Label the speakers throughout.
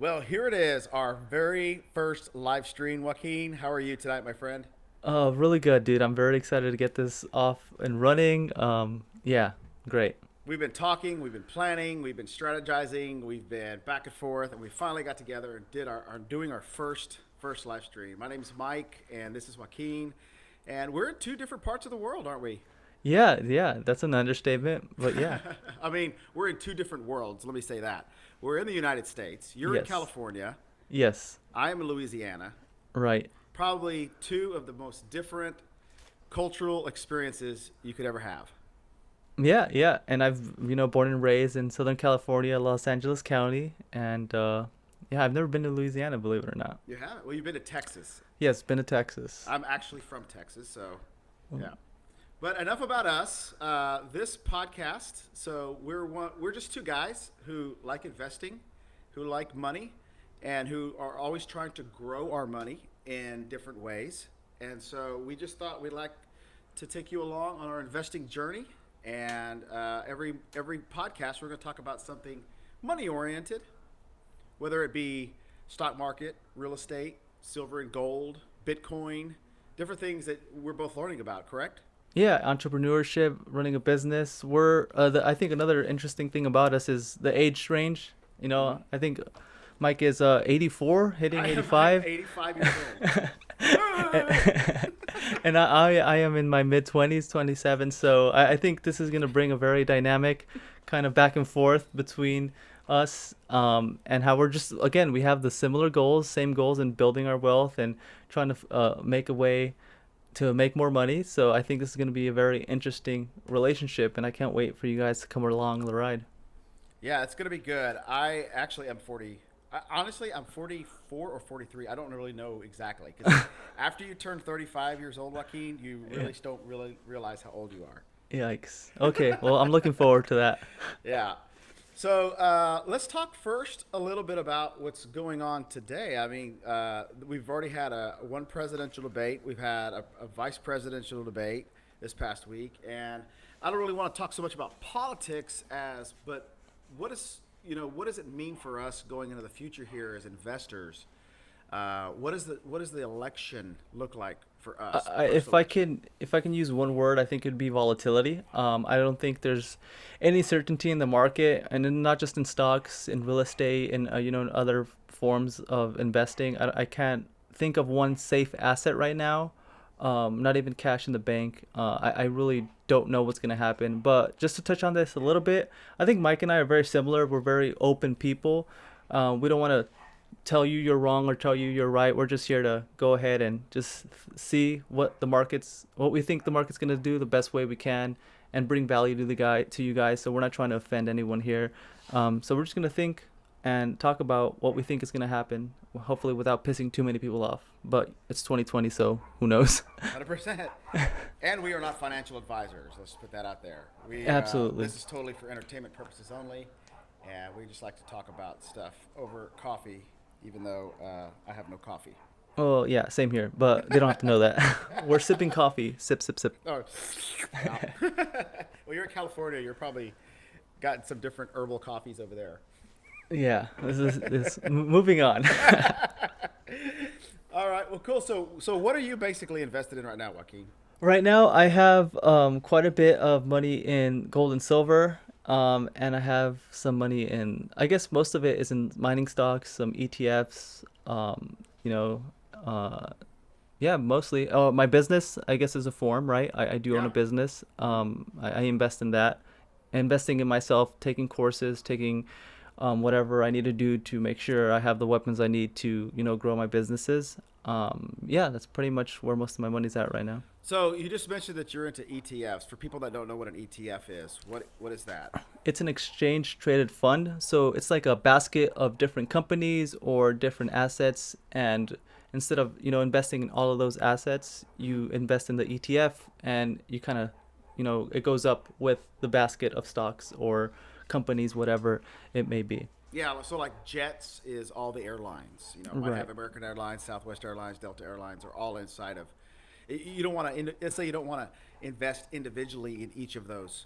Speaker 1: Well, here it is, our very first live stream. Joaquin, how are you tonight, my friend?
Speaker 2: Really good, dude. I'm very excited to get this off and running. Yeah, great.
Speaker 1: We've been talking, we've been planning, we've been strategizing, we've been back and forth, and we finally got together and did our doing our first live stream. My name is Mike, and this is Joaquin, and we're in two different parts of the world, aren't we?
Speaker 2: Yeah, yeah, that's an understatement, but yeah.
Speaker 1: I mean, we're in two different worlds. Let me say that. We're in the United States. You're in
Speaker 2: Yes.
Speaker 1: California.
Speaker 2: Yes.
Speaker 1: I am in Louisiana.
Speaker 2: Right.
Speaker 1: Probably two of the most different cultural experiences you could ever have.
Speaker 2: Yeah, yeah. And born and raised in Southern California, Los Angeles County, and yeah, I've never been to Louisiana, believe it or not.
Speaker 1: You haven't? Well, you've been to Texas.
Speaker 2: Yes, been to Texas.
Speaker 1: I'm actually from Texas, so
Speaker 2: Mm.
Speaker 1: yeah. But enough about us. This podcast. So we're just two guys who like investing, who like money, and who are always trying to grow our money in different ways. And so we just thought we'd like to take you along on our investing journey. And every podcast, we're going to talk about something money oriented, whether it be stock market, real estate, silver and gold, Bitcoin, different things that we're both learning about. Correct?
Speaker 2: Yeah, entrepreneurship, running a business. I think another interesting thing about us is the age range.
Speaker 1: Mm-hmm.
Speaker 2: I think Mike is 84, hitting
Speaker 1: I'm
Speaker 2: 85.
Speaker 1: 85 years old.
Speaker 2: And I am in my mid 20s, 27. So I think this is going to bring a very dynamic kind of back and forth between us, and how we're just, again, we have the similar goals, same goals in building our wealth and trying to make a way to make more money. So I think this is going to be a very interesting relationship, and I can't wait for you guys to come along the ride.
Speaker 1: Yeah, it's going to be good. I actually am 40. Honestly, I'm 44 or 43. I don't really know exactly because after you turn 35 years old, Joaquin, you
Speaker 2: Yeah.
Speaker 1: really don't really realize how old you are.
Speaker 2: Yikes. Okay, well, I'm looking forward to that.
Speaker 1: Yeah. So let's talk first a little bit about what's going on today. I mean, we've already had one presidential debate. We've had a vice presidential debate this past week, and I don't really want to talk so much about politics but what does it mean for us going into the future here as investors? What does the election look like for us, the first election?
Speaker 2: If I can use one word, I think it'd be volatility. I don't think there's any certainty in the market, and not just in stocks, in real estate, and in other forms of investing. I can't think of one safe asset right now. Not even cash in the bank. I really don't know what's gonna happen. But just to touch on this a little bit, I think Mike and I are very similar. We're very open people. We don't want to tell you you're wrong or tell you you're right. We're just here to go ahead and just see what we think the market's gonna do the best way we can, and bring value to you guys. So we're not trying to offend anyone here. So we're just gonna think and talk about what we think is gonna happen, hopefully without pissing too many people off. But it's 2020, so who knows?
Speaker 1: 100%. And we are not financial advisors. Let's put that out there.
Speaker 2: Absolutely.
Speaker 1: This is totally for entertainment purposes only, and we just like to talk about stuff over coffee, even though I have no coffee.
Speaker 2: Oh yeah, same here. But they don't have to know that. We're sipping coffee. Sip, sip, sip.
Speaker 1: Oh, wow. Well, you're in California. You're probably got some different herbal coffees over there.
Speaker 2: Yeah. Moving on.
Speaker 1: All right. Well, cool. So what are you basically invested in right now, Joaquin?
Speaker 2: Right now, I have quite a bit of money in gold and silver, and I have some money in. I guess most of it is in mining stocks, some ETFs. You know, uh, yeah, mostly. Oh, my business, I guess, is a form, right? I do own a
Speaker 1: Yeah.
Speaker 2: business. I invest in that, investing in myself, taking courses, taking whatever I need to do to make sure I have the weapons I need to, grow my businesses. Yeah, that's pretty much where most of my money's at right now.
Speaker 1: So you just mentioned that you're into ETFs. For people that don't know what an ETF is, what is that?
Speaker 2: It's an exchange traded fund. So it's like a basket of different companies or different assets. And instead of, investing in all of those assets, you invest in the ETF, and you kind of, it goes up with the basket of stocks or companies, whatever it may be.
Speaker 1: Yeah, so like Jets is all the airlines. Might
Speaker 2: Right.
Speaker 1: have American Airlines, Southwest Airlines, Delta Airlines are all inside of. You don't want to. Let's say you don't want to invest individually in each of those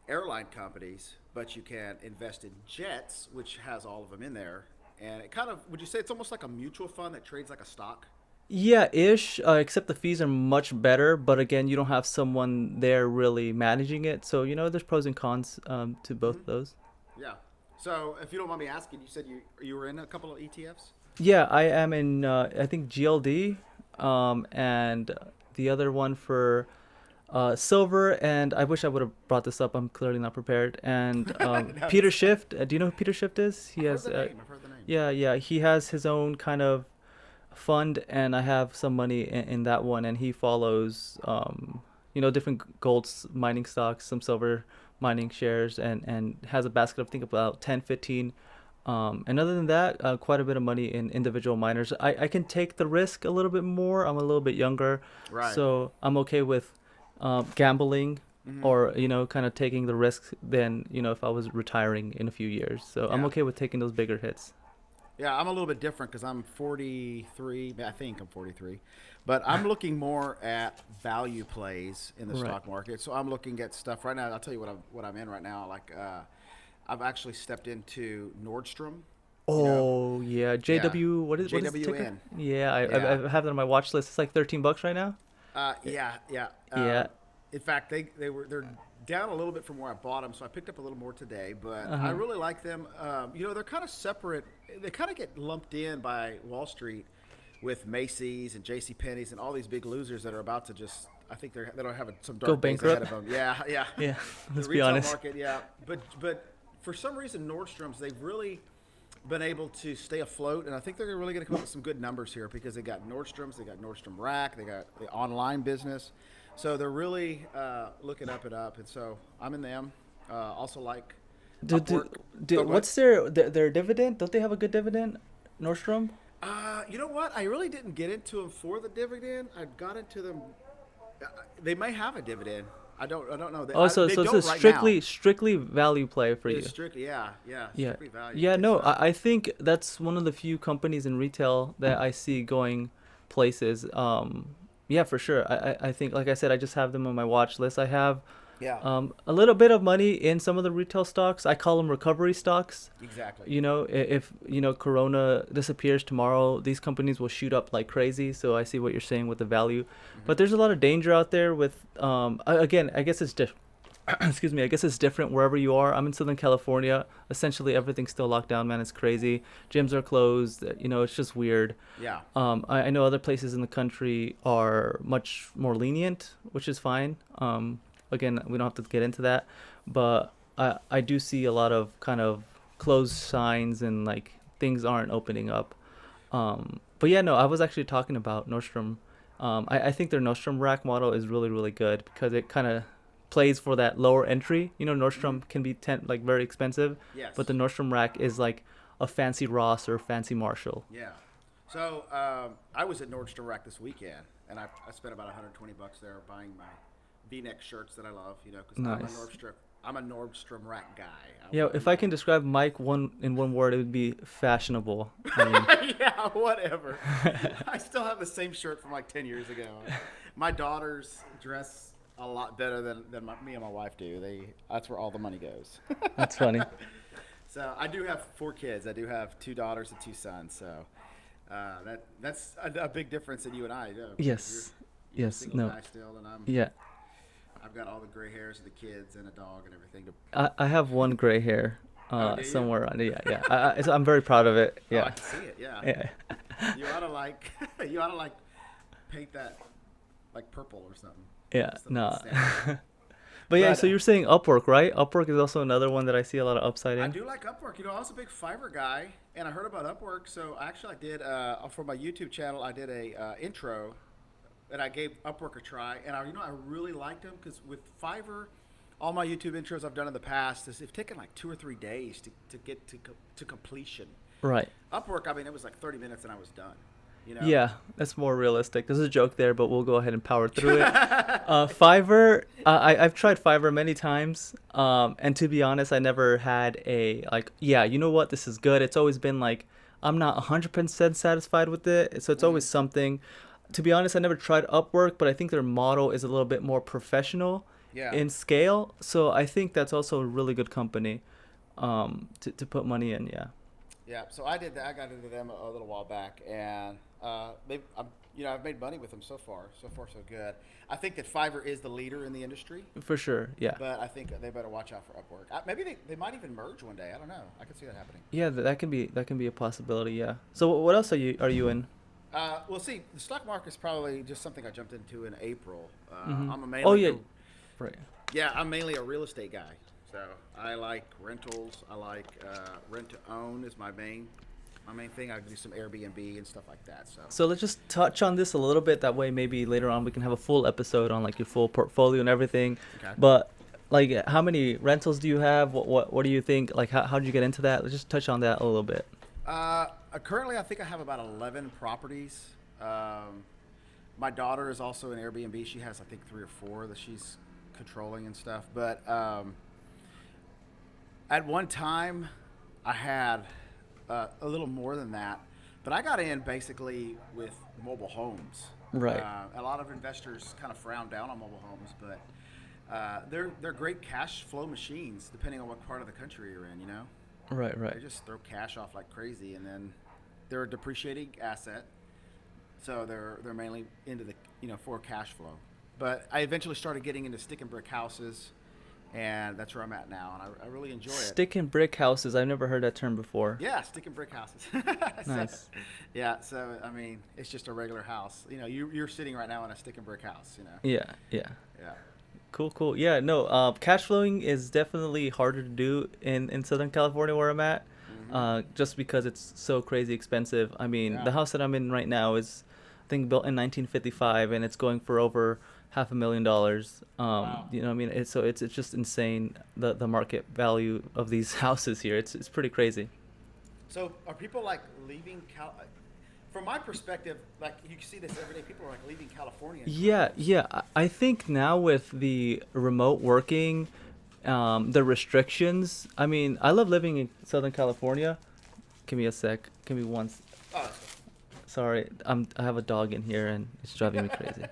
Speaker 1: airline companies, but you can invest in Jets, which has all of them in there, and it kind of, would you say it's almost like a mutual fund that trades like a stock?
Speaker 2: Yeah, ish. Except the fees are much better, but again, you don't have someone there really managing it. So there's pros and cons to both
Speaker 1: Hmm.
Speaker 2: those.
Speaker 1: Yeah. So if you don't mind me asking, you said you were in a couple of ETFs.
Speaker 2: Yeah, I am in. I think GLD, and the other one for silver. And I wish I would have brought this up. I'm clearly not prepared. And
Speaker 1: No,
Speaker 2: Peter
Speaker 1: it's fine.
Speaker 2: Schiff. Do you know who Peter Schiff is? He
Speaker 1: I've heard
Speaker 2: has.
Speaker 1: the name. I've heard the name.
Speaker 2: Yeah, yeah. He has his own kind of fund, and I have some money in that one. And he follows, different mining stocks, some silver mining shares, and has a basket of, I think, about 10, 15. And other than that, quite a bit of money in individual miners. I can take the risk a little bit more. I'm a little bit younger,
Speaker 1: Right.
Speaker 2: so I'm okay with gambling
Speaker 1: Hmm.
Speaker 2: or, kind of taking the risk than, if I was retiring in a few years. So I'm
Speaker 1: Yeah.
Speaker 2: okay with taking those bigger hits.
Speaker 1: Yeah, I'm a little bit different because I'm 43. I think I'm 43, but I'm looking more at value plays in the
Speaker 2: Right.
Speaker 1: stock market. So I'm looking at stuff right now. I'll tell you what I'm in right now. Like I've actually stepped into Nordstrom. You know,
Speaker 2: Oh yeah,
Speaker 1: yeah,
Speaker 2: JW. What is the ticker?
Speaker 1: JWN.
Speaker 2: Yeah,
Speaker 1: Yeah.
Speaker 2: I have that on my watch list. It's like $13 right now.
Speaker 1: Yeah, yeah.
Speaker 2: Yeah.
Speaker 1: In fact, they're down a little bit from where I bought them, so I picked up a little more today. But I
Speaker 2: Uh-huh.
Speaker 1: really like them. They're kind of separate. They kind of get lumped in by Wall Street with Macy's and J.C. Penney's and all these big losers that are about to just. I think they don't have some
Speaker 2: Go
Speaker 1: dark days ahead of
Speaker 2: bankrupt.
Speaker 1: them. Yeah, yeah.
Speaker 2: Yeah.
Speaker 1: The
Speaker 2: Let's be
Speaker 1: retail
Speaker 2: honest.
Speaker 1: market, yeah. But for some reason, Nordstrom's they've really been able to stay afloat, and I think they're really going to come up with some good numbers here because they got Nordstrom's, they got Nordstrom Rack, they got the online business, so they're really looking up and up, and so I'm in them. Also like
Speaker 2: Do, do,
Speaker 1: Upwork. Oh, go ahead.
Speaker 2: what's their dividend? Don't they have a good dividend, Nordstrom?
Speaker 1: You know what? I really didn't get into them for the dividend. I got into them. They may have a dividend. I don't know.
Speaker 2: Oh, so
Speaker 1: They
Speaker 2: so
Speaker 1: don't
Speaker 2: it's a
Speaker 1: right
Speaker 2: strictly
Speaker 1: now.
Speaker 2: strictly value play for you.
Speaker 1: It's strictly, yeah,
Speaker 2: Yeah.
Speaker 1: strictly value.
Speaker 2: Yeah,
Speaker 1: It's
Speaker 2: no, I think that's one of the few companies in retail that I see going places. Yeah, for sure. I think, like I said, I just have them on my watch list. I have
Speaker 1: yeah,
Speaker 2: a little bit of money in some of the retail stocks. I call them recovery stocks.
Speaker 1: exactly.
Speaker 2: If Corona disappears tomorrow, these companies will shoot up like crazy. So I see what you're saying with the value, but there's a lot of danger out there with again, I guess it's excuse me, I guess it's different wherever you are. I'm in Southern California. Essentially everything's still locked down, man. It's crazy. Gyms are closed. It's just weird.
Speaker 1: Yeah.
Speaker 2: I know other places in the country are much more lenient, which is fine. Again, we don't have to get into that, but I do see a lot of kind of closed signs and like things aren't opening up. But yeah, no, I was actually talking about Nordstrom. I think their Nordstrom rack model is really, really good because it kind of plays for that lower entry. Nordstrom can be like very expensive,
Speaker 1: Yes.
Speaker 2: but the Nordstrom rack is like a fancy Ross or fancy Marshall.
Speaker 1: Yeah. So I was at Nordstrom Rack this weekend, and I spent about 120 bucks there buying my V-neck shirts that I love. Because
Speaker 2: Nice.
Speaker 1: I'm a Nordstrom Rack guy.
Speaker 2: Yeah,
Speaker 1: wear
Speaker 2: if
Speaker 1: my-
Speaker 2: I can describe Mike in one word, it would be fashionable. I mean,
Speaker 1: yeah, whatever. I still have the same shirt from like 10 years ago. My daughters dress a lot better than me and my wife do. That's where all the money goes.
Speaker 2: that's funny.
Speaker 1: So I do have 4 kids. I do have 2 daughters and 2 sons. So that's a big difference in you and I.
Speaker 2: Yes.
Speaker 1: You're a
Speaker 2: Yes.
Speaker 1: single
Speaker 2: No.
Speaker 1: guy still, and
Speaker 2: Yeah.
Speaker 1: I've got all the gray hairs of the kids and a dog and everything.
Speaker 2: I have one gray hair
Speaker 1: do you?
Speaker 2: somewhere around. Yeah, yeah. I'm very proud of it.
Speaker 1: Oh, I
Speaker 2: Yeah.
Speaker 1: can see it. Yeah.
Speaker 2: Yeah.
Speaker 1: You ought to like paint that like purple or something.
Speaker 2: Yeah.
Speaker 1: Something
Speaker 2: No.
Speaker 1: that stands.
Speaker 2: But yeah,
Speaker 1: But,
Speaker 2: so you're saying Upwork, right? Upwork is also another one that I see a lot of upside
Speaker 1: I
Speaker 2: in.
Speaker 1: do like Upwork. I was a big Fiverr guy, and I heard about Upwork. So actually, I did for my YouTube channel. I did a intro, and I gave Upwork a try. And I really liked them because with Fiverr, all my YouTube intros I've done in the past they've taken like 2 or 3 days to get to completion.
Speaker 2: Right.
Speaker 1: Upwork, I mean, it was like 30 minutes and I was done.
Speaker 2: Yeah, that's more realistic. There's a joke there, but we'll go ahead and power through it. Fiverr, I've tried Fiverr many times, and to be honest, I never had yeah, you know what, this is good. It's always been like, I'm not 100% satisfied with it, so it's always something. To be honest, I never tried Upwork, but I think their model is a little bit more professional
Speaker 1: Yeah.
Speaker 2: in scale, so I think that's also a really good company to put money in, yeah.
Speaker 1: Yeah, so I did that. I got into them a little while back, and I've made money with them so far. So far, so good. I think that Fiverr is the leader in the industry,
Speaker 2: For sure. Yeah.
Speaker 1: but I think they better watch out for Upwork. Maybe they might even merge one day. I don't know. I could see that happening.
Speaker 2: Yeah, that can be a possibility. Yeah. So what else are you in?
Speaker 1: Well, see, the stock market is probably just something I jumped into in April.
Speaker 2: Mm-hmm.
Speaker 1: I'm a
Speaker 2: Oh
Speaker 1: mainly,
Speaker 2: yeah. Right.
Speaker 1: yeah, I'm mainly a real estate guy. So I like rentals. I like rent to own is my main thing. I do some Airbnb and stuff like that. So
Speaker 2: So let's just touch on this a little bit. That way, maybe later on we can have a full episode on like your full portfolio and everything.
Speaker 1: okay.
Speaker 2: But like, how many rentals do you have? What do you think? Like, how did you get into that? Let's just touch on that a little bit.
Speaker 1: Currently, I think I have about 11 properties. My daughter is also in Airbnb. She has, I think, 3 or 4 that she's controlling and stuff. But at one time, I had a little more than that. But I got in basically with mobile homes.
Speaker 2: Right.
Speaker 1: A lot of investors kind of frown down on mobile homes, but they're great cash flow machines, depending on what part of the country you're in.
Speaker 2: Right.
Speaker 1: They
Speaker 2: Right.
Speaker 1: just throw cash off like crazy, and then they're a depreciating asset, so they're mainly into the for cash flow. But I eventually started getting into stick and brick houses, and that's where I'm at now, and I really enjoy it.
Speaker 2: Stick and brick houses. I've never heard that term before.
Speaker 1: Yeah, stick and brick houses.
Speaker 2: Nice.
Speaker 1: Yeah, so I mean, it's just a regular house. You're sitting right now in a stick and brick house.
Speaker 2: Yeah. Yeah.
Speaker 1: Yeah.
Speaker 2: Cool. Yeah, no, cash flowing is definitely harder to do in Southern California where I'm at, just because it's so crazy expensive. I mean,
Speaker 1: Yeah.
Speaker 2: the house that I'm in right now is, I think, built in 1955, and it's going for over $500,000.
Speaker 1: Wow.
Speaker 2: You know what I mean? It's just insane, the market value of these houses here. It's pretty crazy.
Speaker 1: So are people like leaving From my perspective, like you can see this every day. People are like leaving California.
Speaker 2: Yeah. I think now with the remote working, the restrictions. I mean, I love living in Southern California. Give me a sec. Give me one.
Speaker 1: Oh,
Speaker 2: Sorry, I have a dog in here and it's driving me crazy.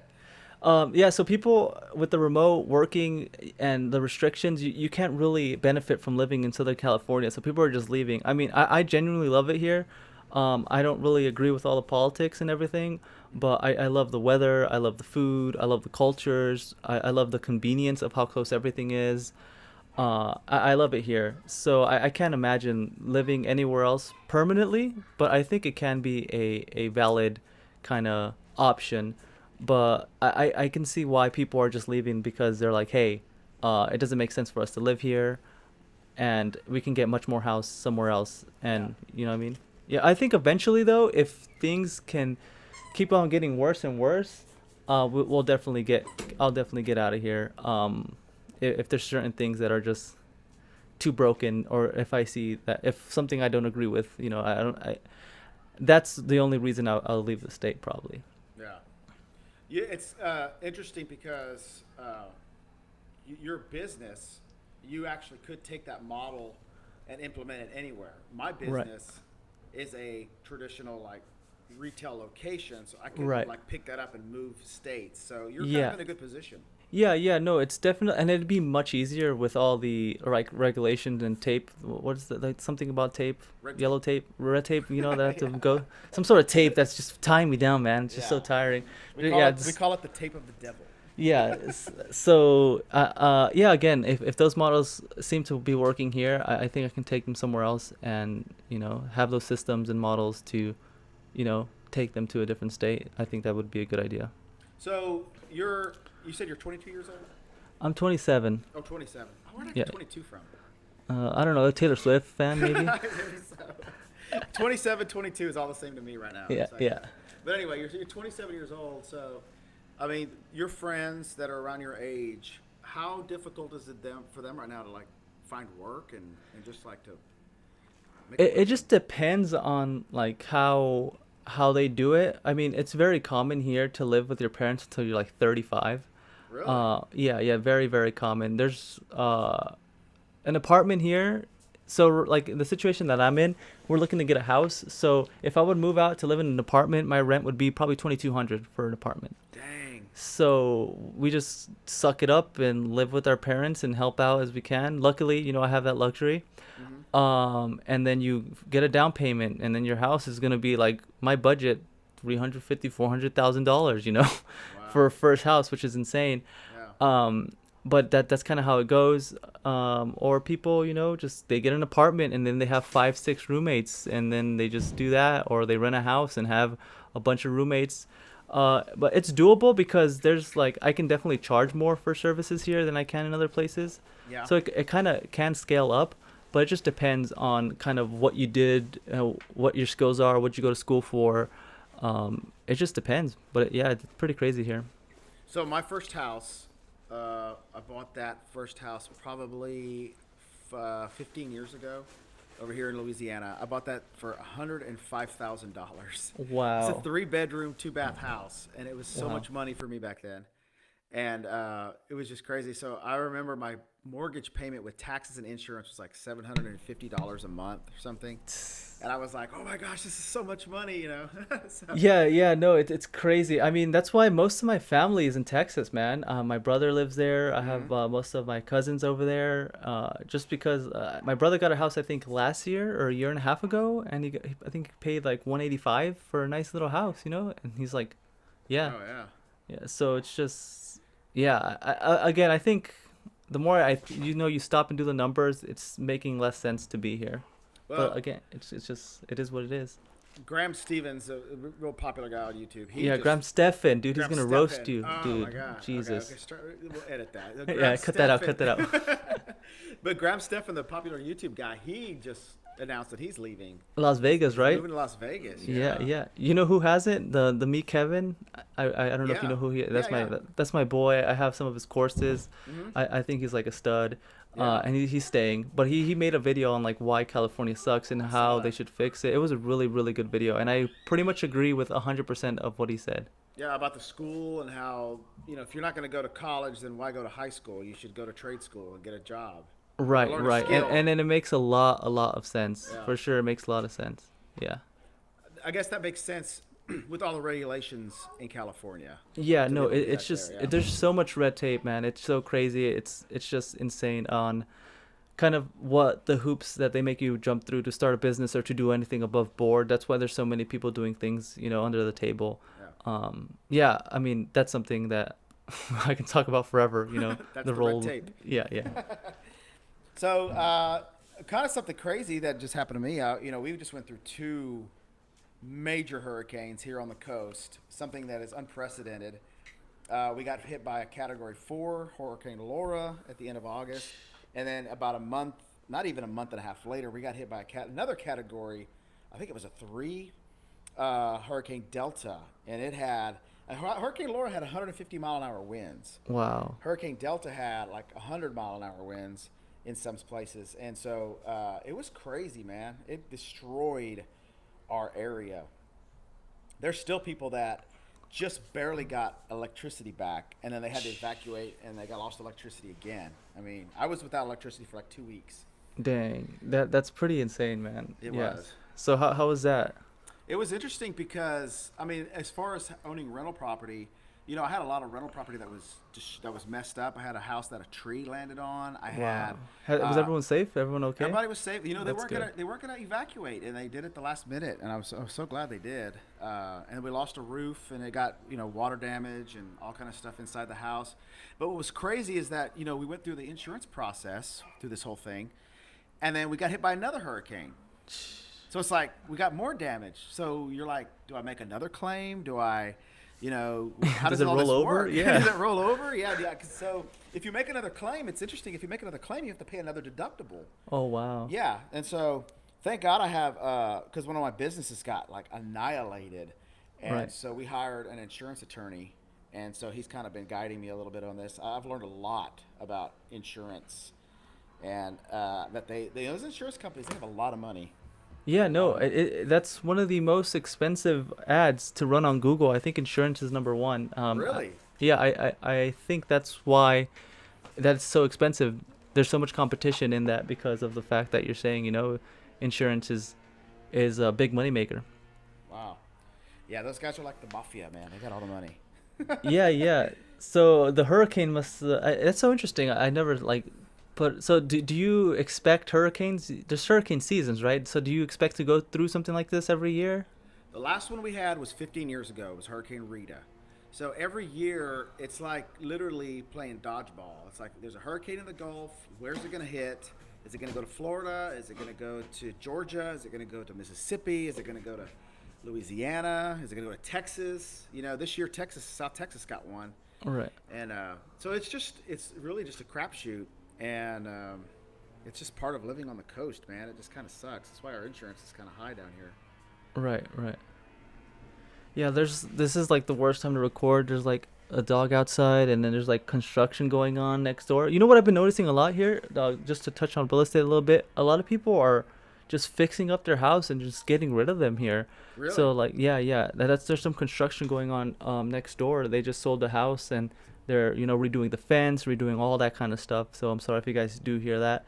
Speaker 2: Yeah, so people with the remote working and the restrictions, you can't really benefit from living in Southern California. So people are just leaving. I mean, I genuinely love it here. I don't really agree with all the politics and everything, but I love the weather. I love the food. I love the cultures. I love the convenience of how close everything is. I love it here. So I can't imagine living anywhere else permanently, but I think it can be a valid kind of option. But I can see why people are just leaving because they're like, hey, it doesn't make sense for us to live here, and we can get much more house somewhere else. And you know what I mean? Yeah, I think eventually though, if things can keep on getting worse and worse, I'll definitely get out of here. If there's certain things that are just too broken, or if I see that if something I don't agree with, that's the only reason I'll leave the state probably.
Speaker 1: yeah. Yeah, it's interesting because your business, you actually could take that model and implement it anywhere. My
Speaker 2: Right.
Speaker 1: business is a traditional like retail location, so I can
Speaker 2: Right.
Speaker 1: like pick that up and move states. So you're kind
Speaker 2: Yeah.
Speaker 1: of in a good position.
Speaker 2: Yeah, no, it's definitely, and it'd be much easier with all the like regulations and tape. What is that? Like something about tape,
Speaker 1: Red
Speaker 2: yellow tape, red tape. You know, that I have to go some sort of tape that's just tying me down, man. It's just so
Speaker 1: Yeah.
Speaker 2: tiring.
Speaker 1: We call,
Speaker 2: Yeah,
Speaker 1: we call it the tape of the devil.
Speaker 2: yeah. So, yeah. Again, if those models seem to be working here, I think I can take them somewhere else, and have those systems and models to, take them to a different state. I think that would be a good idea.
Speaker 1: So you said you're 22 years old?
Speaker 2: I'm 27.
Speaker 1: Oh, 27. Where did I
Speaker 2: Yeah.
Speaker 1: get 22 from?
Speaker 2: I don't know, a Taylor Swift fan maybe.
Speaker 1: Maybe so. 27, 22 is all the same to me right now.
Speaker 2: Yeah,
Speaker 1: So,
Speaker 2: yeah.
Speaker 1: But anyway, you're 27 years old, so I mean, your friends that are around your age, how difficult is it for them right now to like find work and just like to make
Speaker 2: It just depends on like how they do it. I mean, it's very common here to live with your parents until you're like 35.
Speaker 1: really?
Speaker 2: Yeah, very, very common. There's an apartment here. So like the situation that I'm in, we're looking to get a house. So if I would move out to live in an apartment, my rent would be probably $2,200 for an apartment.
Speaker 1: Dang.
Speaker 2: So we just suck it up and live with our parents and help out as we can. Luckily, I have that luxury.
Speaker 1: Mm-hmm.
Speaker 2: And then you get a down payment, and then your house is gonna be like my budget, 350, $400,000, for
Speaker 1: Wow.
Speaker 2: a first house, which is insane.
Speaker 1: Yeah.
Speaker 2: But that's kind of how it goes. Or people, just they get an apartment and then they have 5, 6 roommates, and then they just do that, or they rent a house and have a bunch of roommates. But it's doable because there's like I can definitely charge more for services here than I can in other places.
Speaker 1: Yeah.
Speaker 2: So it kind of can scale up, but it just depends on kind of what you did, what your skills are, what you go to school for. It just depends. But yeah, it's pretty crazy here.
Speaker 1: So my first house, I bought that first house probably 15 years ago over here in Louisiana. I bought that for $105,000. It's a
Speaker 2: Wow.
Speaker 1: 3 bedroom, 2 bath house, and it was so
Speaker 2: Wow.
Speaker 1: much money for me back then. And it was just crazy. So I remember my mortgage payment with taxes and insurance was like $750 a month or something. And I was like, oh my gosh, this is so much money. So,
Speaker 2: Yeah, no, it's crazy. I mean, that's why most of my family is in Texas, man. My brother lives there. I
Speaker 1: mhm.
Speaker 2: have most of my cousins over there. Just because my brother got a house, I think last year or a year and a half ago, and I think he paid like 185 for a nice little house, and he's like, yeah,
Speaker 1: Oh yeah.
Speaker 2: yeah. So it's just, yeah. Again, I think the more you stop and do the numbers, it's making less sense to be here. But
Speaker 1: Well,
Speaker 2: again, it's just it is what it is.
Speaker 1: Graham Stevens, a real popular guy on YouTube. He
Speaker 2: Yeah,
Speaker 1: just
Speaker 2: Graham Stephan, dude, he's
Speaker 1: Graham
Speaker 2: gonna roast
Speaker 1: Stephan.
Speaker 2: you,
Speaker 1: Oh my
Speaker 2: dude.
Speaker 1: God. Okay, okay.
Speaker 2: Jesus.
Speaker 1: We'll edit that.
Speaker 2: Yeah,
Speaker 1: Graham
Speaker 2: cut that out, cut
Speaker 1: Stephan.
Speaker 2: that out.
Speaker 1: But Graham Stephan, the popular YouTube guy, he just announced that he's leaving.
Speaker 2: Las Vegas,
Speaker 1: He's
Speaker 2: right?
Speaker 1: moving to Las Vegas.
Speaker 2: Yeah,
Speaker 1: Yeah.
Speaker 2: yeah. You know who hasn't? The Meet Kevin. I don't know if you
Speaker 1: Yeah.
Speaker 2: know who he.
Speaker 1: Yeah. Yeah.
Speaker 2: That's my boy. I have some of his courses.
Speaker 1: Hmm.
Speaker 2: I think he's like a stud.
Speaker 1: Yeah.
Speaker 2: And he's staying, but he made a video on like why California sucks and
Speaker 1: I
Speaker 2: how
Speaker 1: saw
Speaker 2: they
Speaker 1: that.
Speaker 2: should fix it. It was a really really good video, and I pretty much agree with 100% of what he said.
Speaker 1: Yeah, about the school and how, if you're not going to go to college, then why go to high school? You should go to trade school and get a job.
Speaker 2: Right,
Speaker 1: Learn a
Speaker 2: right, and
Speaker 1: skill.
Speaker 2: and then it makes a lot of sense
Speaker 1: Yeah.
Speaker 2: for sure. It makes a lot of sense. Yeah.
Speaker 1: I guess that makes sense with all the regulations in California
Speaker 2: Yeah,
Speaker 1: to be
Speaker 2: no,
Speaker 1: able to do
Speaker 2: it's
Speaker 1: that there.
Speaker 2: just
Speaker 1: Yeah.
Speaker 2: there's so much red tape, man. It's so crazy. It's just insane on kind of what the hoops that they make you jump through to start a business or to do anything above board. That's why there's so many people doing things, under the table. Yeah, I mean, that's something that I can talk about forever,
Speaker 1: That's
Speaker 2: the
Speaker 1: the red
Speaker 2: role.
Speaker 1: tape.
Speaker 2: Yeah, yeah.
Speaker 1: So, kind of something crazy that just happened to me. We just went through 2 major hurricanes here on the coast, something that is unprecedented. We got hit by a Category 4 Hurricane Laura at the end of August, and then about a month, not even a month and a half later, we got hit by another Category. I think it was a 3 Hurricane Delta, and it had Hurricane Laura had 150-mile-an-hour winds.
Speaker 2: Wow.
Speaker 1: Hurricane Delta had like 100-mile-an-hour winds in some places, and so it was crazy, man. It destroyed our area. There's still people that just barely got electricity back, and then they had to evacuate, and they got lost electricity again. I mean, I was without electricity for like 2 weeks.
Speaker 2: Dang. That's pretty insane, man.
Speaker 1: It
Speaker 2: Yeah.
Speaker 1: was.
Speaker 2: So how was that?
Speaker 1: It was interesting because, I mean, as far as owning rental property, I had a lot of rental property that was messed up. I had a house that a tree landed on. I had
Speaker 2: Wow. Was everyone safe? Everyone okay?
Speaker 1: everybody was safe. They
Speaker 2: That's
Speaker 1: weren't gonna evacuate, and they did it the last minute, and I was so glad they did. And we lost a roof, and it got water damage and all kind of stuff inside the house. But what was crazy is that we went through the insurance process through this whole thing, and then we got hit by another hurricane. So it's like we got more damage. So you're like, do I make another claim? Do I, how
Speaker 2: Does
Speaker 1: does
Speaker 2: it
Speaker 1: all
Speaker 2: roll
Speaker 1: this
Speaker 2: over?
Speaker 1: work?
Speaker 2: Yeah.
Speaker 1: Does it roll over? Yeah, yeah. 'Cause so if you make another claim, it's interesting. If you make another claim, you have to pay another deductible.
Speaker 2: Oh, wow.
Speaker 1: Yeah, and so thank God I have, because one of my businesses got like annihilated, and
Speaker 2: Right.
Speaker 1: so we hired an insurance attorney, and so he's kind of been guiding me a little bit on this. I've learned a lot about insurance, and that those insurance companies, they have a lot of money.
Speaker 2: Yeah,
Speaker 1: A lot
Speaker 2: no,
Speaker 1: of money.
Speaker 2: that's one of the most expensive ads to run on Google. I think insurance is number one.
Speaker 1: Really?
Speaker 2: Yeah, I think that's why that's so expensive. There's so much competition in that because of the fact that you're saying, insurance is a big money maker.
Speaker 1: Wow. Yeah, those guys are like the mafia, man. They got all the money.
Speaker 2: Yeah, yeah. So the hurricane must. It's so interesting. I never like. But so do you expect hurricanes? There's hurricane seasons, right? So do you expect to go through something like this every year?
Speaker 1: The last one we had was 15 years ago. It was Hurricane Rita. So every year, it's like literally playing dodgeball. It's like there's a hurricane in the Gulf. Where's it going to hit? Is it going to go to Florida? Is it going to go to Georgia? Is it going to go to Mississippi? Is it going to go to Louisiana? Is it going to go to Texas? You know, this year Texas, South Texas got one,
Speaker 2: Right.
Speaker 1: and so it's really just a crapshoot, and it's just part of living on the coast, man. It just kind of sucks. That's why our insurance is kind of high down here.
Speaker 2: Right. Right. Yeah, this is like the worst time to record. There's like a dog outside, and then there's like construction going on next door. You know what I've been noticing a lot here? Just to touch on real estate a little bit, a lot of people are just fixing up their house and just getting rid of them here.
Speaker 1: Really?
Speaker 2: So like, yeah, yeah, that's there's some construction going on next door. They just sold the house and they're redoing the fence, redoing all that kind of stuff. So I'm sorry if you guys do hear that.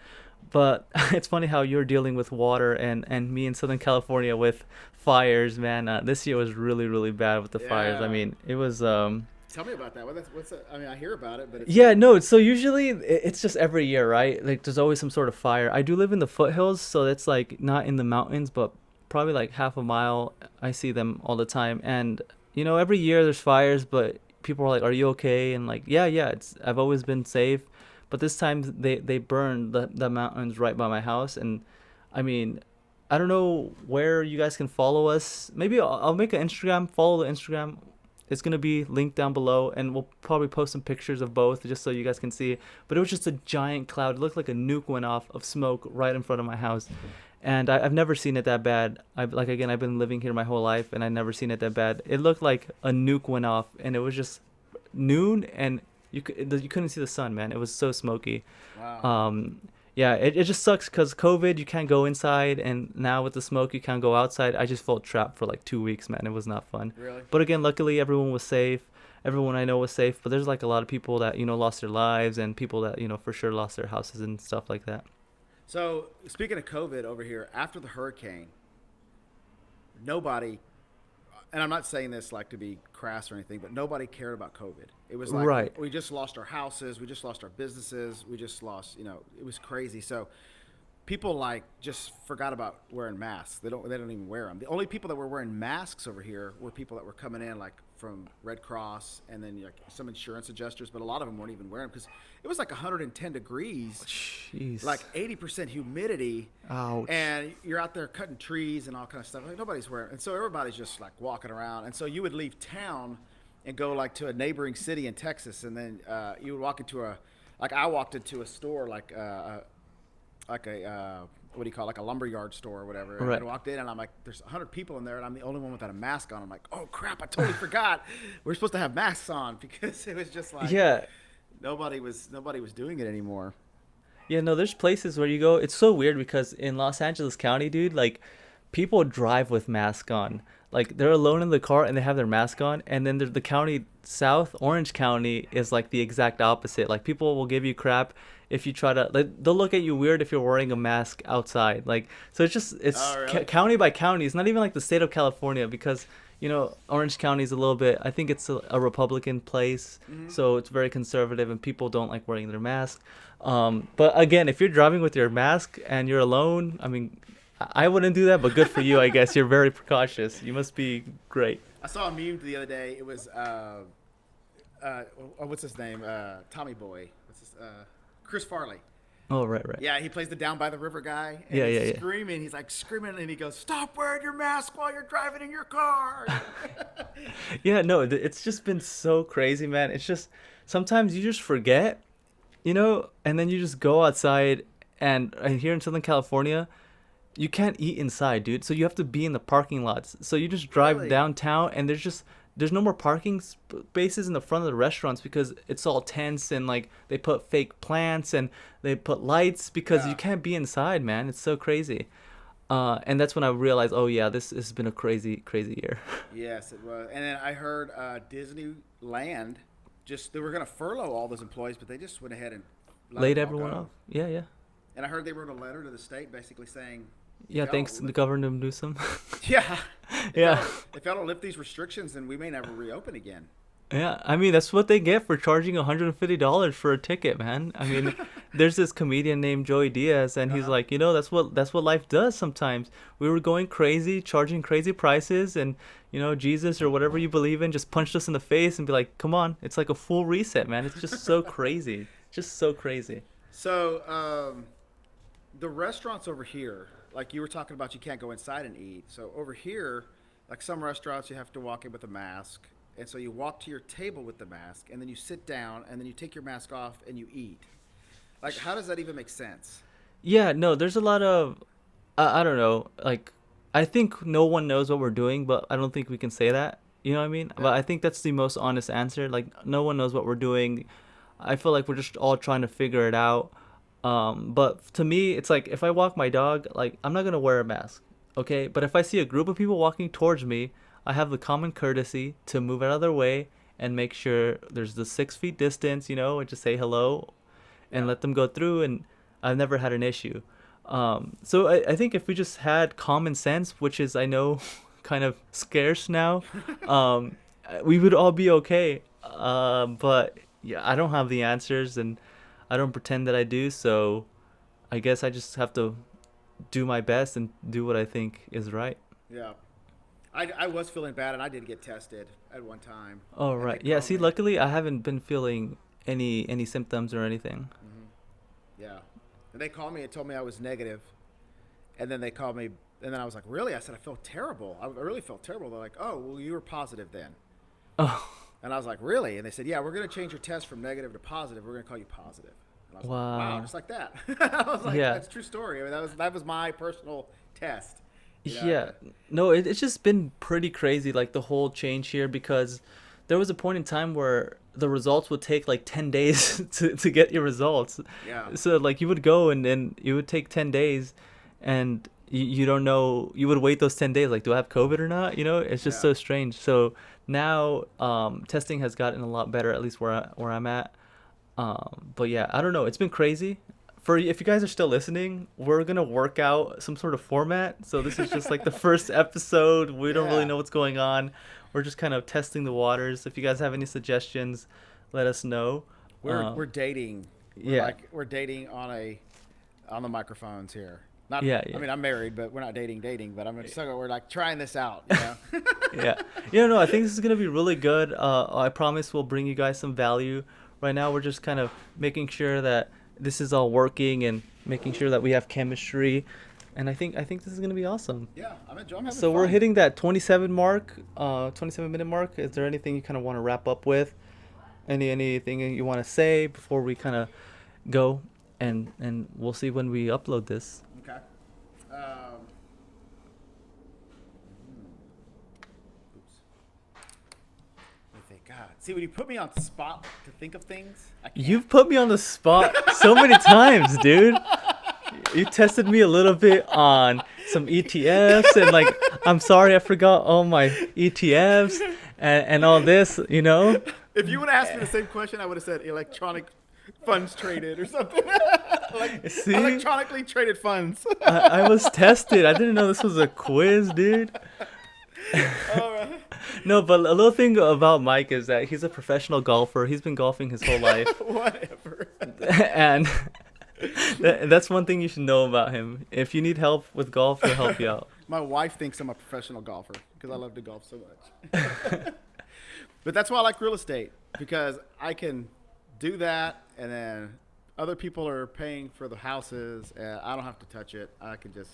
Speaker 2: But it's funny how you're dealing with water and me in Southern California with fires, man. This year was really, really bad with the fires. I
Speaker 1: Yeah.
Speaker 2: mean, it was
Speaker 1: Tell me about that. What's that? I mean, I hear about it, but it's
Speaker 2: yeah,
Speaker 1: like,
Speaker 2: no. So usually it's just every year, right? Like there's always some sort of fire. I do live in the foothills, so it's like not in the mountains, but probably like half a mile. I see them all the time, and every year there's fires, but people are like, "Are you okay?" And like, yeah, yeah. I've always been safe, but this time they burned the mountains right by my house, and I mean, I don't know where you guys can follow us. Maybe I'll make an Instagram. Follow the Instagram. It's gonna be linked down below, and we'll probably post some pictures of both just so you guys can see. But it was just a giant cloud. It looked like a nuke went off of smoke right in front of my house, and I've never seen it that bad. I've been living here my whole life, and I've never seen it that bad. It looked like a nuke went off, and it was just noon, and you couldn't see the sun, man. It was so smoky.
Speaker 1: wow,
Speaker 2: um yeah, it just sucks because COVID, you can't go inside, and now with the smoke you can't go outside. I just felt trapped for like 2 weeks, man. It was not fun.
Speaker 1: really?
Speaker 2: But again, luckily everyone was safe. Everyone I know was safe, but there's like a lot of people that lost their lives, and people that for sure lost their houses and stuff like that.
Speaker 1: So speaking of COVID over here, after the hurricane, nobody, and I'm not saying this like to be crass or anything, but nobody cared about COVID. It was like
Speaker 2: Right.
Speaker 1: we just lost our houses, we just lost our businesses, we just lost, it was crazy. So people like just forgot about wearing masks. They don't even wear them. The only people that were wearing masks over here were people that were coming in like from Red Cross and then like some insurance adjusters, but a lot of them weren't even wearing them because it was like 110 degrees, like
Speaker 2: Jeez.
Speaker 1: 80% humidity,
Speaker 2: Ouch.
Speaker 1: and you're out there cutting trees and all kind of stuff. Like nobody's wearing, and so everybody's just like walking around. And so you would leave town and go like to a neighboring city in Texas, and then you would walk into like I walked into a store like a what do you call it, like a lumberyard store or whatever. And I
Speaker 2: Right.
Speaker 1: walked in and I'm like, there's 100 people in there, and I'm the only one without a mask on. I'm like, oh crap, I totally forgot. We're supposed to have masks on because it was just like
Speaker 2: Yeah.
Speaker 1: nobody was doing it anymore.
Speaker 2: Yeah, no, there's places where you go. It's so weird because in Los Angeles County, dude, like people drive with mask on. Like they're alone in the car and they have their mask on, and then there's the county south, Orange County is like the exact opposite. Like people will give you crap if you try to like they'll look at you weird if you're wearing a mask outside. Like so it's
Speaker 1: Oh really?
Speaker 2: county by county. It's not even like the state of California because Orange County is a little bit, I think it's a Republican place,
Speaker 1: Hmm.
Speaker 2: so it's very conservative and people don't like wearing their mask. But again, if you're driving with your mask and you're alone, I mean, I wouldn't do that, but good for you, I guess. You're very precautious. You must be great.
Speaker 1: I saw a meme the other day. It was what's his name? Tommy Boy. Chris Farley.
Speaker 2: Oh, right, right.
Speaker 1: Yeah, he plays the Down by the River guy. And
Speaker 2: Yeah,
Speaker 1: he's
Speaker 2: yeah, yeah.
Speaker 1: screaming. He's like screaming, and he goes, "Stop wearing your mask while you're driving in your car."
Speaker 2: Yeah, no, it's just been so crazy, man. It's just sometimes you just forget, and then you just go outside, and here in Southern California, you can't eat inside, dude. So you have to be in the parking lots. So you just drive
Speaker 1: Really?
Speaker 2: downtown, and there's no more parking spaces in the front of the restaurants because it's all tents, and like they put fake plants and they put lights because you
Speaker 1: Yeah.
Speaker 2: can't be inside, man. It's so crazy. And that's when I realized, oh yeah, this has been a crazy, crazy year.
Speaker 1: Yes, it was. And then I heard Disneyland just they were going to furlough all those employees, but they just went ahead and let
Speaker 2: Laid
Speaker 1: them all
Speaker 2: everyone
Speaker 1: go.
Speaker 2: off. Yeah, yeah.
Speaker 1: And I heard they wrote a letter to the state basically saying,
Speaker 2: Yeah,
Speaker 1: "Y'all
Speaker 2: thanks to
Speaker 1: lift-
Speaker 2: Governor Newsom.
Speaker 1: yeah,
Speaker 2: Yeah.
Speaker 1: if y'all don't lift these restrictions, then we may never reopen again."
Speaker 2: Yeah, I mean that's what they get for charging $150 for a ticket, man. I mean, there's this comedian named Joey Diaz, and he's
Speaker 1: Uh-huh.
Speaker 2: like, that's what life does sometimes. We were going crazy, charging crazy prices, and Jesus or whatever you believe in just punched us in the face and be like, come on, it's like a full reset, man. It's just so crazy, just so crazy.
Speaker 1: So the restaurants over here, like you were talking about, you can't go inside and eat. So over here, like some restaurants, you have to walk in with a mask, and so you walk to your table with the mask, and then you sit down, and then you take your mask off and you eat. Like, how does that even make sense?
Speaker 2: Yeah, no, there's a lot of I don't know, like I think no one knows what we're doing, but I don't think we can say that. You know what I mean? But
Speaker 1: Yeah.
Speaker 2: I think that's the most honest answer. Like no one knows what we're doing. I feel like we're just all trying to figure it out. But to me, it's like if I walk my dog, like I'm not gonna wear a mask, okay? But if I see a group of people walking towards me, I have the common courtesy to move out of their way and make sure there's the 6 feet distance, and just say hello and
Speaker 1: Yeah.
Speaker 2: let them go through, and I've never had an issue. So I think if we just had common sense, which is I know kind of scarce now, um, we would all be okay. But yeah, I don't have the answers, and I don't pretend that I do. So I guess I just have to do my best and do what I think is right.
Speaker 1: Yeah. I was feeling bad, and I did get tested at one time,
Speaker 2: Oh
Speaker 1: and they
Speaker 2: right, yeah.
Speaker 1: called
Speaker 2: See,
Speaker 1: me.
Speaker 2: luckily I haven't been feeling any symptoms or anything.
Speaker 1: Hmm. Yeah. And they called me and told me I was negative, and then they called me, and then I was like, really? I said, I felt terrible. I really felt terrible. They're like, oh, well, you were positive then.
Speaker 2: Oh
Speaker 1: And I was like, really? And they said, yeah, we're going to change your test from negative to positive. We're going to call you positive. And I was like, wow,
Speaker 2: wow.
Speaker 1: just like that. I was like,
Speaker 2: Yeah.
Speaker 1: that's a true story. I mean, that was my personal test.
Speaker 2: Yeah, no, it's just been pretty crazy, like the whole change here, because there was a point in time where the results would take like 10 days to get your results.
Speaker 1: Yeah.
Speaker 2: So, like, you would go and then it would take 10 days, and you don't know, you would wait those 10 days, like, do I have COVID or not? It's just
Speaker 1: Yeah.
Speaker 2: so strange. So now, testing has gotten a lot better, at least where I'm at. But yeah, I don't know. It's been crazy. For if you guys are still listening, we're gonna work out some sort of format. So this is just like the first episode. We don't really
Speaker 1: Yeah.
Speaker 2: know what's going on. We're just kind of testing the waters. If you guys have any suggestions, let us know.
Speaker 1: We're dating.
Speaker 2: Yeah,
Speaker 1: We're dating on the microphones here. Not,
Speaker 2: yeah,
Speaker 1: I
Speaker 2: yeah,
Speaker 1: mean, I'm married, but we're not dating. But I'm just we're like trying this out.
Speaker 2: yeah. No, I think this is gonna be really good. I promise we'll bring you guys some value. Right now, we're just kind of making sure that this is all working and making sure that we have chemistry. And I think this is gonna be awesome.
Speaker 1: Yeah, I'm having
Speaker 2: So we're
Speaker 1: fun.
Speaker 2: hitting that 27-minute mark. Is there anything you kind of want to wrap up with? Anything you want to say before we kind of go? And we'll see when we upload this.
Speaker 1: Okay. Um, oops. Let me think. God, see, when you put me on the spot to think of things, I can't.
Speaker 2: You've put me on the spot so many times, dude. You tested me a little bit on some ETFs, and like, I'm sorry, I forgot all my ETFs and all this.
Speaker 1: If you would have asked me the same question, I would have said electronic funds traded or something. Like
Speaker 2: See,
Speaker 1: electronically traded funds.
Speaker 2: I was tested. I didn't know this was a quiz, dude.
Speaker 1: All right.
Speaker 2: No, but a little thing about Mike is that he's a professional golfer. He's been golfing his whole life.
Speaker 1: Whatever.
Speaker 2: And that's one thing you should know about him. If you need help with golf, he'll help you out.
Speaker 1: My wife thinks I'm a professional golfer because I love to golf so much. But that's why I like real estate, because I can do that, and then other people are paying for the houses, and I don't have to touch it. I can just,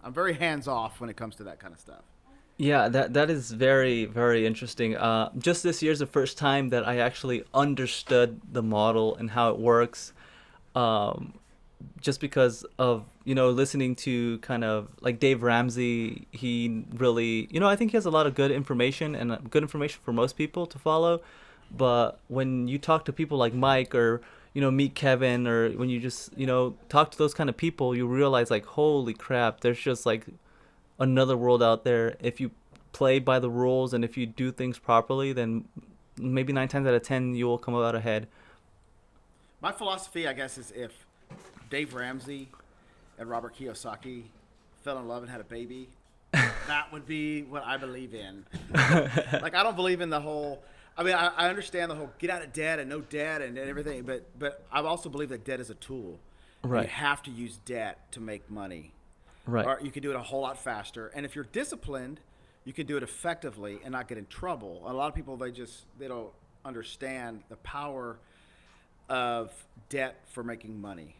Speaker 1: I'm very hands off when it comes to that kind of stuff.
Speaker 2: Yeah, that is very, very interesting. Just this year's the first time that I actually understood the model and how it works. Um, just because of listening to kind of like Dave Ramsey. He really, I think he has a lot of good information, and good information for most people to follow. But when you talk to people like Mike, or meet Kevin, or when you just talk to those kind of people, you realize like, holy crap, there's just like another world out there. If you play by the rules and if you do things properly, then maybe 9 times out of 10 you will come out ahead.
Speaker 1: My philosophy, I guess, is if Dave Ramsey and Robert Kiyosaki fell in love and had a baby, that would be what I believe in. Like, I don't believe in the whole, I mean, I understand the whole get out of debt and no debt and everything, but I also believe that debt is a tool. And
Speaker 2: Right.
Speaker 1: you have to use debt to make money.
Speaker 2: Right.
Speaker 1: Or you can do it a whole lot faster. And if you're disciplined, you can do it effectively and not get in trouble. A lot of people, they don't understand the power of debt for making money.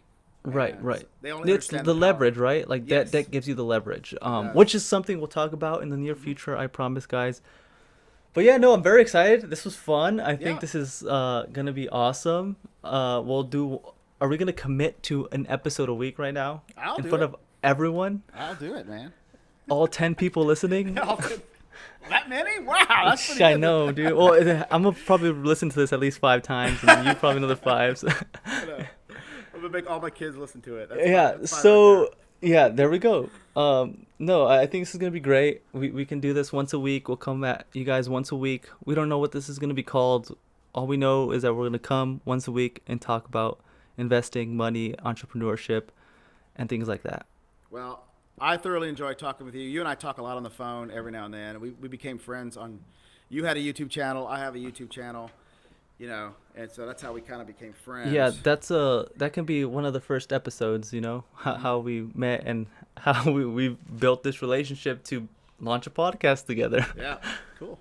Speaker 2: Right,
Speaker 1: And
Speaker 2: right.
Speaker 1: They only
Speaker 2: It's
Speaker 1: understand
Speaker 2: the
Speaker 1: power.
Speaker 2: leverage, right? Like
Speaker 1: Yes.
Speaker 2: that gives you the leverage.
Speaker 1: does.
Speaker 2: Which is something we'll talk about in the near future, I promise, guys. But yeah, no, I'm very excited. This was fun. I think
Speaker 1: Yeah.
Speaker 2: this is gonna be awesome. We'll do. Are we gonna commit to an episode a week right now
Speaker 1: I'll
Speaker 2: in
Speaker 1: do
Speaker 2: front
Speaker 1: it.
Speaker 2: of everyone,
Speaker 1: I'll do it, man.
Speaker 2: all 10 people listening?
Speaker 1: That many? Wow, that's pretty
Speaker 2: I
Speaker 1: good.
Speaker 2: know, dude. Well, I'm gonna probably listen to this at least 5 times, and then you probably another 5. So.
Speaker 1: I'm gonna make all my kids listen to it. That's
Speaker 2: Yeah.
Speaker 1: fine. That's fine
Speaker 2: So
Speaker 1: right
Speaker 2: yeah, there we go. No, I think this is gonna be great. We can do this once a week. We'll come at you guys once a week. We don't know what this is gonna be called. All we know is that we're gonna come once a week and talk about investing, money, entrepreneurship, and things like that.
Speaker 1: Well, I thoroughly enjoy talking with you. You and I talk a lot on the phone every now and then. We became friends on. You had a YouTube channel. I have a YouTube channel. And so that's how we kind of became friends.
Speaker 2: Yeah, that can be one of the first episodes. How we met and how we built this relationship to launch a podcast together.
Speaker 1: Yeah. Cool.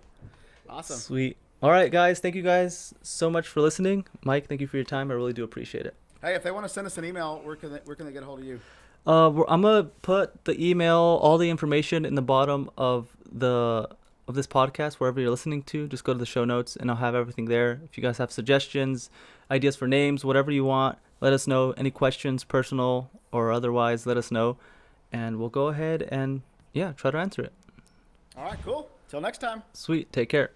Speaker 1: Awesome.
Speaker 2: Sweet. All right, guys. Thank you guys so much for listening. Mike, thank you for your time. I really do appreciate it.
Speaker 1: Hey, if they want to send us an email, where can they get a hold of you?
Speaker 2: I'm gonna put the email, all the information in the bottom of this podcast, wherever you're listening to. Just go to the show notes, and I'll have everything there. If you guys have suggestions, ideas for names, whatever you want, let us know. Any questions, personal or otherwise, let us know, and we'll go ahead and try to answer it.
Speaker 1: All right. Cool. Till next time.
Speaker 2: Sweet. Take care.